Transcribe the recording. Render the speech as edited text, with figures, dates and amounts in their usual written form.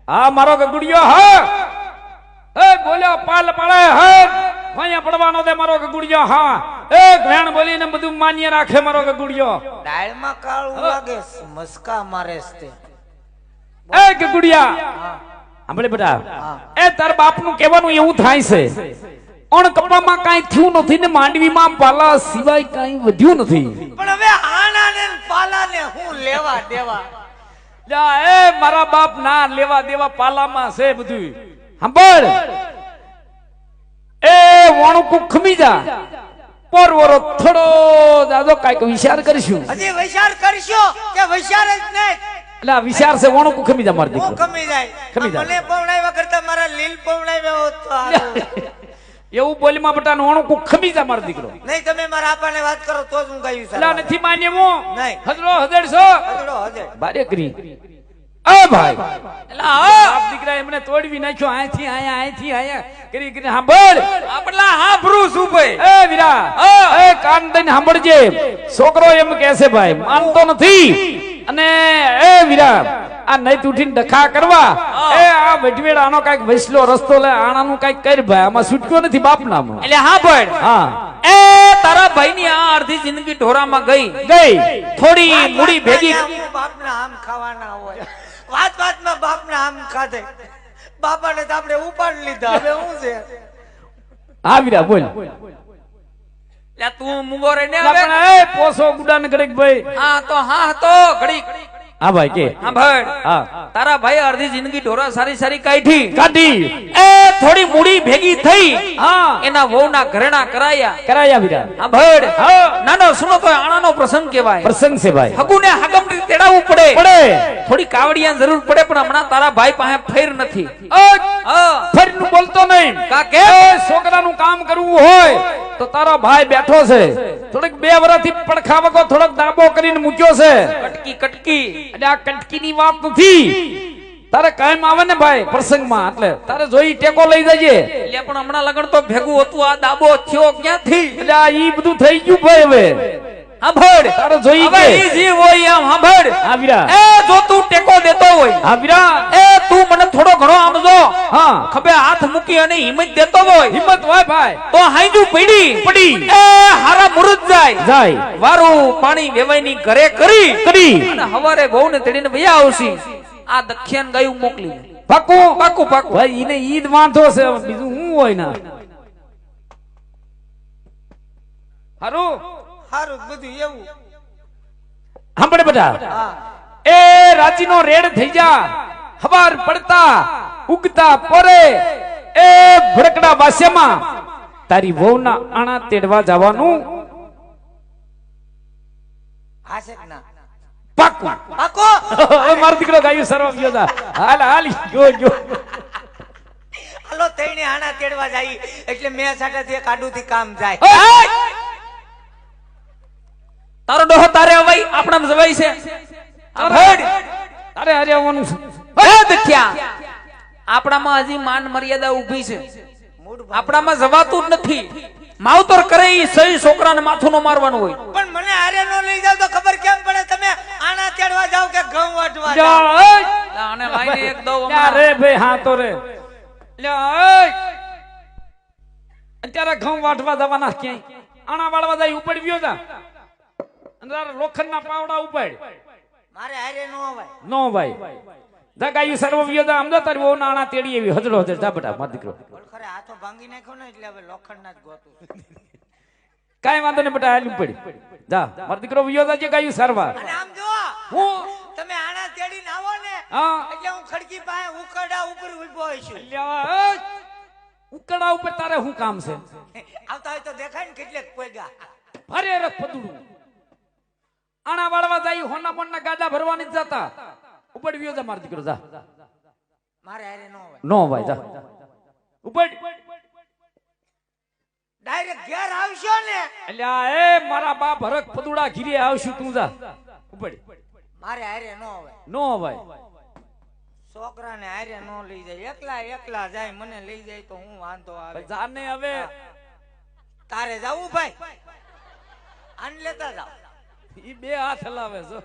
હા મારો ગગુડિયો હા એ બોલ્યો પાલ પાડે હે ભયા પડવાનો દે મારો ગગુડિયો હા એ ઘેણ બોલીને બધું માન્ય રાખે મારો ગગુડિયો ડાળમાં કાળું લાગે મસ્કા મારે છે એ ગગુડિયા સાંભળે બેટા એ તાર બાપનું કહેવાનું એવું થાય છે ઓણ કપામાં કાઈ થયું નથી ને માંડવીમાં પાલા સિવાય કાઈ વધ્યું નથી પણ હવે આના ને પાલા ને હું લેવા દેવા જા એ મારા બાપ ના લેવા દેવા પાલામાં છે બધું સાંભળ એ વણકુ ખમી જા પરવરો થોડો દાદો કાઈક વિચાર કરીશું હજી વિચાર કરશો કે વિચાર જ નહીં એટલે વિચાર છે વણકુ ખમી જા મારી દીકરો ખમી જાય મને પવણાવ્યા કરતા મારા લીલ પવણાવ્યા હોત તો સારું એવું બોલીમાં બટા વણકુ ખમી જા મારો દીકરો નહીં તમે મારા આપાને વાત કરો તો જ હું ગાયું છું એટલે નથી માન્ય હું નહીં હજરો હજરસો હજડો હજડ બારે કરી એ ભાઈ એટલે આપ દીકરા એમને તોડવી નાખ્યો અહીંથી આયા કરી કરી સાંભળ આપલા હાંભરું છું ભાઈ એ વીરા એ કાન દઈને સાંભળજે છોકરો એમ કહેશે ભાઈ માનતો નથી અને એ વીરા આ નઈ ઉઠીને ડખા કરવા એ આ વઢવેડ આનો કઈક વૈસલો રસ્તો લે આણાનું કઈક કર ભાઈ આમાં છૂટક્યો નથી બાપ નામ એટલે હા ભાઈ હા એ તારા ભાઈની આ અડધી જિંદગી ઢોરામાં ગઈ થોડી મૂડી ભેગી બાપના આમ ખાવાના હોય વાત વાતમાં બાપના આમ ખાધે બાપાને તો આપણે ઉપાડ લીધા હવે શું છે હા વીરા બોલ લે તું મુંગો રે ને પણ એ પોસો ગુડાને ઘડીક ભાઈ હા તો ઘડી હા ભાઈ કે હા ભાઈ હા તારા ભાઈ અડધી જિંદગી ઢોરા સારી કાઢી એ થોડી મૂડી ભેગી થઈ હા એના વહુના ઘરેણા કરાયા વીરા હા ભાઈ નાનો સુનો તો આણાનો પ્રસંગ કહેવાય પ્રસંગ છે ભાઈ હગુને હગમ તેડાવવું પડે થોડી કાવડિયાની જરૂર પડે પણ હમણાં તારા ભાઈ પાસે ફેર નથી ફરીનું બોલતો નહીં કાકે છોકરાનું કામ કરવું હોય તો તારો ભાઈ બેઠો છે થોડીક 2 વર્ષથી પડખા વગો થોડોક દાબો કરીને મૂક્યો છે કટકી એટલે આ કટકીની વાત નથી તારે કાયમ આવે ને ભાઈ પ્રસંગમાં એટલે તારે જોઈ ટેકો લઈ જજે એટલે પણ હમણાં લગન તો ભેગું હતું આ દાબો થયો ક્યાંથી એટલે આ ઈ બધું થઈ ગયું ભાઈ હવે સાંભળ તારે જોઈ હવે ઈ જીવ હોય એમ સાંભળ હા વીરા એ જો તું ટેકો દેતો હોય હા વીરા એ તું મને થોડો ઘણો આમ જો હા ખભે હાથ મૂકી અને હિંમત દેતો હોય હિંમત હોય ભાઈ તો હાઈજુ પડી એ હારા મુરત જાય વારું પાણી વેવાઈની ઘરે કરી અને હવારે બહુને તેડીને ભૈયા આવશી આ દક્ષિણ ગાયું મોકલી પાકું ભાઈ ઈને ઈદ વાંધો છે બીજું હું હોય ના હારું બધું એવું સાંભળે બધા એ રાજીનો રેડ થઈ જા હવાર પડતા ઉગતા પોરે એ ભડકડા વાસ્યમાં તારી વહુના આણા તેડવા જવાનું હાશે ના પાકું પાકો મારો દીકરો ગાયું સર્વ ગયો તા હાલ ગયો હાલો તઈને આણા તેડવા જાય એટલે મેં સાટાથી કાડુથી કામ જાય તારો ડોહો તારે અવાઈ આપણામાં જવાઈ છે તારે હારે આવવાનું એ દખ્યા આપણામાં હજી માન મર્યાદા ઊભી છે આપણામાં જવાતું જ નથી માવતર કરે ઈ સહી છોકરાને માથું નો મારવાનું હોય પણ મને હારે નો લઈ જાવ તો ખબર કેમ પડે તમે આના તેડવા જાવ કે ઘઉં વાટવા જાવ આને લાઈને એક દો રે ભાઈ હા તો રે લે અત્યારે ઘઉં વાટવા જવાના ક્યાંય આણા વાળવા જાય ઉપડવ્યો જા લોખંડના પાવડા ઉપાડ મારે હારે નો આવે નો ભાઈ દગાયું સર્વ વિયોદા અમદા તારી વહુ નાણા તેડી એવી હજરો હજર ધાબટા માર દીકરો ખરે હાથો ભાંગી નાખ્યો ને એટલે હવે લોખંડના જ ગોતું કાઈ વાંધો ને બટા હાલી પડી જા માર દીકરો વિયોદા જે ગાયું સર્વા અને આમ જો હું તમે આણા તેડીને આવો ને હા એટલે હું ખડકી પાસે ઉકડા ઉપર ઊભો છું ઉકડા ઉપર તારે શું કામ છે આવતા હોય તો દેખાય ને કેટલેક પોઈગા અરે રખ પદુડું આણા વાળવા જાય હોના મોના ગાડા ભરવાની જ જતા ઉપડ વિયો જા માર દીકરો જા મારે હારે નો આવે નો ભાઈ જા ઉપડ ડાયરેક્ટ ઘેર આવશો ને એટલે એ મારા બાપ હરક પદુડા ઘીરે આવશું તું જા ઉપડ મારે હારે નો આવે નો ભાઈ છોકરાને હારે નો લઈ જાય એકલા જાય મને લઈ જાય તો હું વાંધો આવે જાને હવે તારે જાવું ભાઈ આન લેતા જાવ ઈ બે હાથ હલાવે છો